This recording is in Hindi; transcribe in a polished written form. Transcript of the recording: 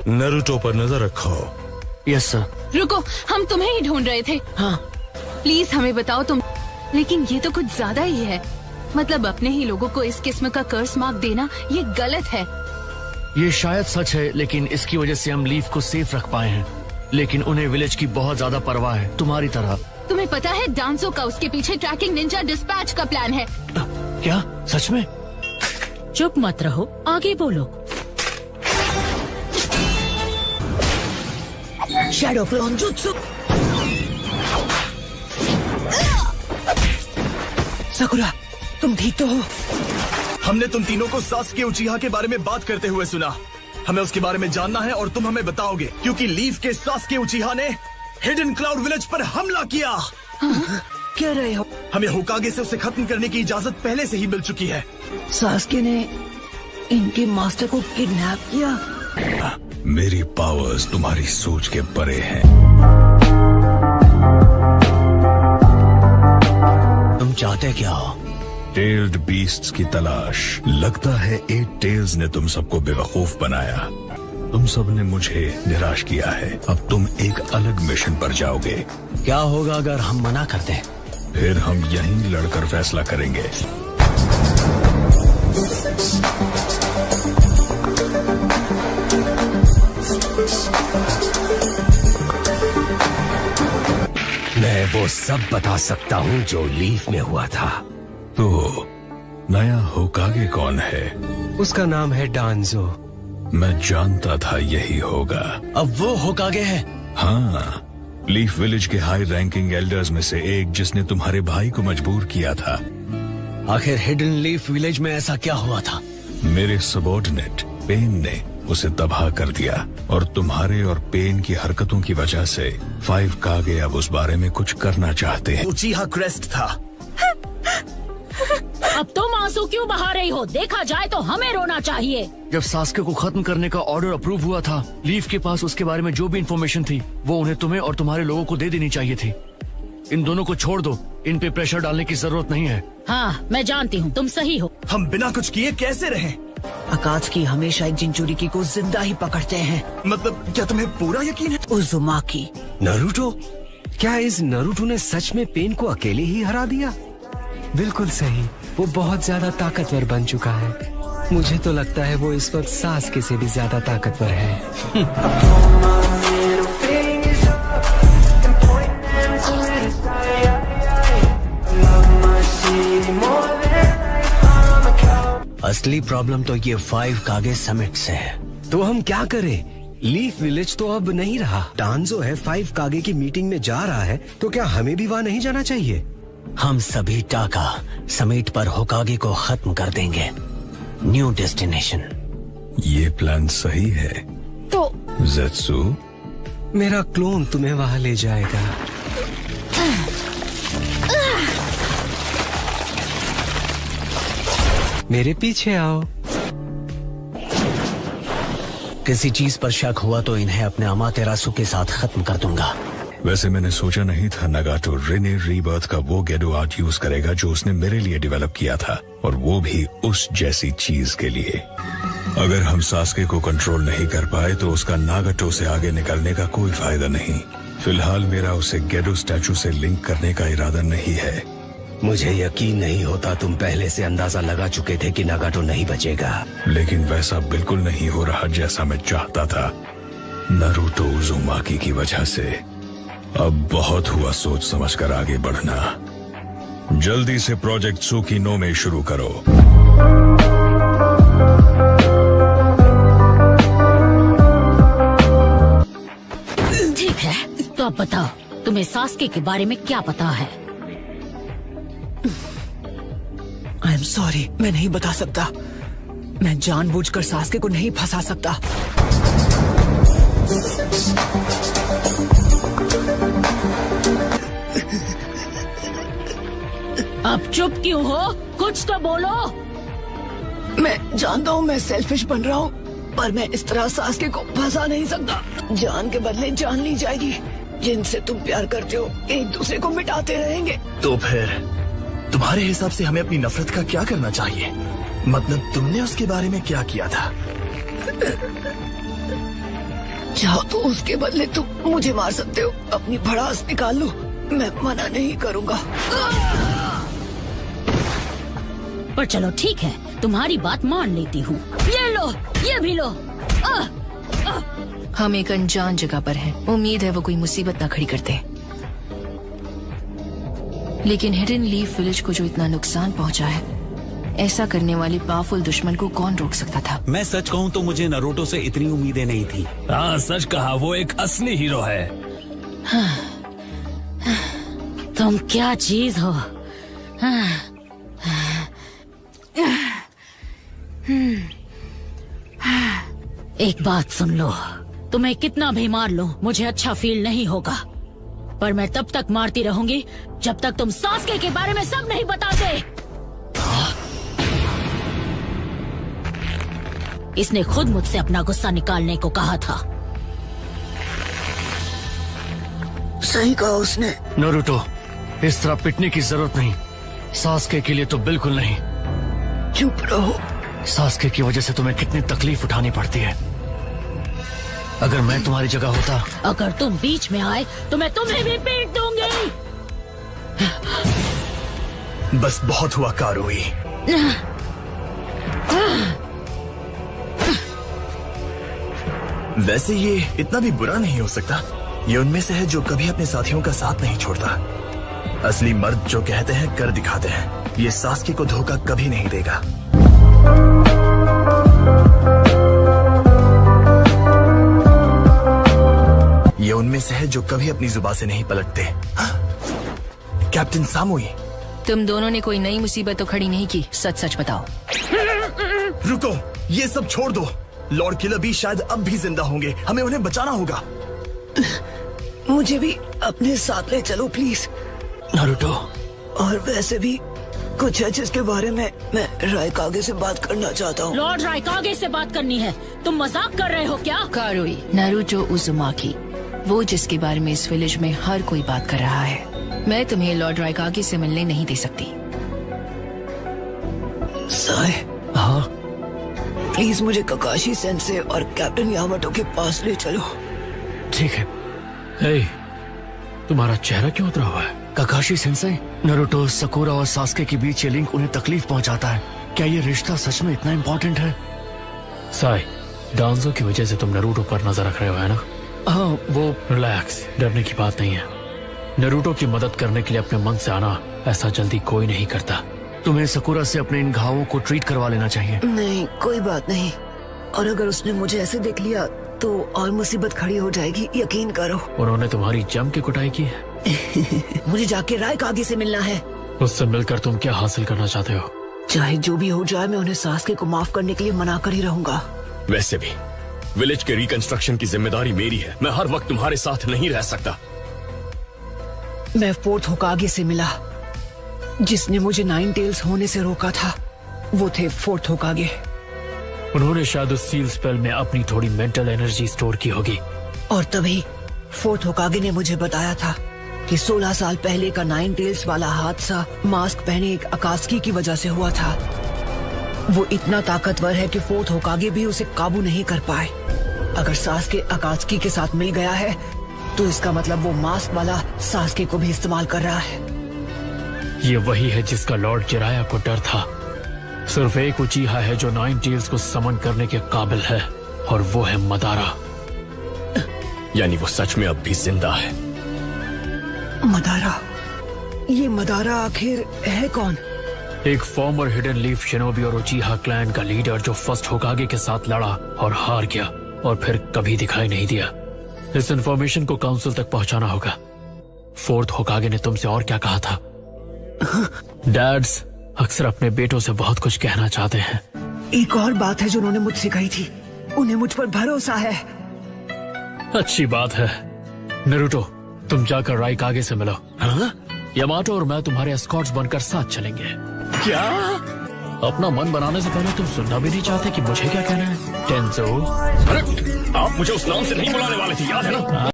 नारुतो पर नजर रखो। Yes sir. रुको, हम तुम्हें ही ढूंढ रहे थे। हाँ प्लीज हमें बताओ तुम। लेकिन ये तो कुछ ज्यादा ही है। मतलब अपने ही लोगों को इस किस्म का कर्स मार्क देना ये गलत है। ये शायद सच है, लेकिन इसकी वजह से हम लीफ को सेफ रख पाए हैं। लेकिन उन्हें विलेज की बहुत ज्यादा परवाह है, तुम्हारी तरह। तुम्हें पता है डांसो का उसके पीछे ट्रैकिंग निंजा डिस्पैच का प्लान है। क्या सच में? चुप मत रहो, आगे बोलो। Shadow clone jutsu. साकुरा, तुम ठीक तो हो? हमने तुम तीनों को सास्के उचिहा के बारे में बात करते हुए सुना। हमें उसके बारे में जानना है और तुम हमें बताओगे, क्योंकि लीफ के सास्के उचिहा ने हिडन क्लाउड विलेज पर हमला किया। क्या रहे हो? हमें होकागे से उसे खत्म करने की इजाजत पहले से ही मिल चुकी है। सास्के ने इनके मास्टर को किडनैप किया। मेरी पावर्स तुम्हारी सोच के परे हैं। तुम चाहते क्या हो? टेल्ड बीस्ट्स की तलाश। लगता है 8 टेल्स ने तुम सबको बेवकूफ बनाया। तुम सब ने मुझे निराश किया है। अब तुम एक अलग मिशन पर जाओगे। क्या होगा अगर हम मना कर दें? फिर हम यहीं लड़कर फैसला करेंगे। मैं वो सब बता सकता हूँ जो लीफ में हुआ था। तो नया होकागे कौन है? उसका नाम है डांजो। मैं जानता था यही होगा। अब वो होकागे है? हाँ, लीफ विलेज के हाई रैंकिंग एल्डर्स में से एक, जिसने तुम्हारे भाई को मजबूर किया था। आखिर हिडन लीफ विलेज में ऐसा क्या हुआ था? मेरे सबॉर्डिनेट पेन ने उसे तबाह कर दिया, और तुम्हारे और पेन की हरकतों की वजह से 5 कागे अब उस बारे में कुछ करना चाहते हैं। उचिहा क्रेस्ट था। अब तुम आंसू क्यों बहा रही हो? देखा जाए तो हमें रोना चाहिए। जब सास्के को खत्म करने का ऑर्डर अप्रूव हुआ था, लीफ के पास उसके बारे में जो भी इन्फॉर्मेशन थी वो उन्हें तुम्हें और तुम्हारे लोगों को दे देनी चाहिए थी। इन दोनों को छोड़ दो, इन पे प्रेशर डालने की जरूरत नहीं है। हाँ, मैं जानती हूँ तुम सही हो। हम बिना कुछ किए कैसे रहें? अकात्सुकी हमेशा एक जिंचुरिकी को जिंदा ही पकड़ते हैं। मतलब क्या तुम्हें पूरा यकीन है? उजुमाकी। नारुतो? क्या इस नारुतो ने सच में पेन को अकेले ही हरा दिया? बिल्कुल सही, वो बहुत ज्यादा ताकतवर बन चुका है। मुझे तो लगता है वो इस वक्त सास्के से भी ज्यादा ताकतवर है। असली प्रॉब्लम तो ये 5 कागे समिट से है। तो हम क्या करें? लीफ विलेज तो अब नहीं रहा। डांजो है 5 कागे की मीटिंग में जा रहा है, तो क्या हमें भी वहाँ नहीं जाना चाहिए? हम सभी टाका समिट पर होकागे को खत्म कर देंगे। New destination. ये प्लान सही है तो ज़ेत्सु? मेरा क्लोन तुम्हें वहाँ ले जाएगा। मेरे पीछे आओ। किसी चीज पर शक हुआ तो इन्हें अपने अमातेरासु के साथ खत्म कर दूंगा। वैसे मैंने सोचा नहीं था नगाटो रेने रीबर्थ का वो गेडो आर्ट यूज करेगा जो उसने मेरे लिए डेवलप किया था, और वो भी उस जैसी चीज के लिए। अगर हम सास्के को कंट्रोल नहीं कर पाए तो उसका नागाटो से आगे निकलने का कोई फायदा नहीं। फिलहाल मेरा उसे गेडो स्टैचू से लिंक करने का इरादा नहीं है। मुझे यकीन नहीं होता तुम पहले से अंदाजा लगा चुके थे कि नागाटो नहीं बचेगा। लेकिन वैसा बिल्कुल नहीं हो रहा जैसा मैं चाहता था, नारुतो उजुमाकी की वजह से। अब बहुत हुआ सोच समझ कर आगे बढ़ना। जल्दी से प्रोजेक्ट सुकीनो में शुरू करो। ठीक है, तो अब बताओ तुम्हें सास्के के बारे में क्या पता है? आई एम सॉरी, मैं नहीं बता सकता। मैं जानबूझकर सास्के को नहीं फंसा सकता। अब चुप क्यों हो? कुछ तो बोलो। मैं जानता हूँ मैं सेल्फिश बन रहा हूँ, पर मैं इस तरह सास्के को फंसा नहीं सकता। जान के बदले जान ली जाएगी। जिनसे तुम प्यार करते हो एक दूसरे को मिटाते रहेंगे। तो फिर तुम्हारे हिसाब से हमें अपनी नफरत का क्या करना चाहिए? मतलब तुमने उसके बारे में क्या किया था? चाहो तो उसके बदले तुम मुझे मार सकते हो। अपनी भड़ास निकाल लो, मैं मना नहीं करूँगा। पर चलो ठीक है, तुम्हारी बात मान लेती हूँ। ये लो, ये भी लो। हम एक अनजान जगह पर हैं। उम्मीद है वो कोई मुसीबत ना खड़ी करते। लेकिन हिडन लीफ विलेज को जो इतना नुकसान पहुंचा है, ऐसा करने वाले पावरफुल दुश्मन को कौन रोक सकता था? मैं सच कहूँ तो मुझे नरूटो से इतनी उम्मीदें नहीं थी। हाँ सच कहा, वो एक असली हीरो है। तुम क्या चीज हो? एक बात सुन लो, तुम्हें कितना भी मार लो मुझे अच्छा फील नहीं होगा, पर मैं तब तक मारती रहूंगी जब तक तुम सास्के के बारे में सब नहीं बताते। इसने खुद मुझसे अपना गुस्सा निकालने को कहा था। सही कहा उसने। नारुतो, इस तरह पिटने की जरूरत नहीं। सास्के के लिए तो बिल्कुल नहीं। चुप रहो। सास्के की वजह से तुम्हें कितनी तकलीफ उठानी पड़ती है। अगर मैं तुम्हारी जगह होता। अगर तुम बीच में आए तो मैं तुम्हें भी पीट दूंगी। बस बहुत हुआ कारुई। वैसे ये इतना भी बुरा नहीं हो सकता। ये उनमें से है जो कभी अपने साथियों का साथ नहीं छोड़ता। असली मर्द जो कहते हैं कर दिखाते हैं। ये सास्के को धोखा कभी नहीं देगा। ये उनमें से है जो कभी अपनी जुबान से नहीं पलटते। कैप्टन सामुई, तुम दोनों ने कोई नई मुसीबत तो खड़ी नहीं की। सच सच बताओ। रुको, ये सब छोड़ दो। लॉर्ड किलर भी शायद अब भी जिंदा होंगे। हमें उन्हें बचाना होगा। मुझे भी अपने साथ ले चलो प्लीज। नारुतो, और वैसे भी कुछ है जिसके बारे में मैं रायकागे से बात करना चाहता हूँ। लॉर्ड रायकागे से बात करनी है? तुम मजाक कर रहे हो क्या? कारुई, नारुतो उजुमाकी, वो जिसके बारे में इस विलेज में हर कोई बात कर रहा है। मैं तुम्हें लॉर्ड रायकागे से मिलने नहीं दे सकती। साय, हाँ प्लीज मुझे ककाशी सेंसे और कैप्टन यामाटो के पास ले चलो। ठीक है। हे, तुम्हारा चेहरा क्यों उतरा हुआ है? ककाशी सेंसे, नारुतो, सकुरा और सास्के के बीच ये लिंक उन्हें तकलीफ पहुंचाता है। क्या ये रिश्ता सच में इतना इम्पोर्टेंट है? साई, डांसो की वजह से तुम नारुतो पर नजर रख रहे हो, है ना? हाँ, वो रिलैक्स, डरने की बात नहीं है। नारुतो की मदद करने के लिए अपने मन से आना ऐसा जल्दी कोई नहीं करता। तुम्हें सकुरा से अपने इन घावों को ट्रीट करवा लेना चाहिए। नहीं, कोई बात नहीं। और अगर उसने मुझे ऐसे देख लिया तो और मुसीबत खड़ी हो जाएगी, यकीन करो। उन्होंने तुम्हारी जम के कुटाई की है। मुझे जाके रायकागे से मिलना है। उससे मिलकर तुम क्या हासिल करना चाहते हो? चाहे जो भी हो जाए, मैं उन्हें सास्के को माफ करने के लिए मना कर ही रहूंगा। वैसे भी विलेज के रिकंस्ट्रक्शन की जिम्मेदारी मेरी है। मैं हर वक्त तुम्हारे साथ नहीं रह सकता। मैं फोर्थ होकागे से मिला। जिसने मुझे 9 टेल्स होने से रोका था वो थे फोर्थ होकागे। उन्होंने शायद उस सील स्पेल में अपनी थोड़ी मेंटल एनर्जी स्टोर की होगी। और तभी फोर्थ होकागे ने मुझे बताया था कि 16 साल पहले का 9 टेल्स वाला हादसा मास्क पहने एक अकात्सुकी की वजह से हुआ था। वो इतना ताकतवर है कि फोर्थ होकागे भी उसे काबू नहीं कर पाए। अगर सास्के अकात्सुकी के साथ मिल गया है तो इसका मतलब वो मास्क वाला सास्के को भी इस्तेमाल कर रहा है। ये वही है जिसका लॉर्ड जिराया को डर था। सिर्फ एक उचीहा है जो 9 टेल्स को समन करने के काबिल है, और वो है मदारा। यानी वो सच में अब भी जिंदा है। मदारा? ये मदारा आखिर है कौन? एक फॉर्मर हिडन लीफ शिनोबी और उचीहा क्लैन का लीडर जो फर्स्ट होकागे के साथ लड़ा और हार गया और फिर कभी दिखाई नहीं दिया। इस इंफॉर्मेशन को काउंसिल तक पहुंचाना होगा। फोर्थ होकागे ने तुमसे और क्या कहा था? डैड्स अक्सर अपने बेटों से बहुत कुछ कहना चाहते हैं। एक और बात है जो उन्होंने मुझसे कही थी, उन्हें मुझ पर भरोसा है। अच्छी बात है। नारुतो, तुम जाकर रायकागे से मिलो। हाँ? यामाटो और मैं तुम्हारे एस्कॉर्ट्स बनकर साथ चलेंगे। क्या? अपना मन बनाने से पहले तुम सुनना भी नहीं चाहते कि मुझे क्या कहना है? टेंजो, अरे आप मुझे उस नाम से नहीं बुलाने वाले थे, याद है ना?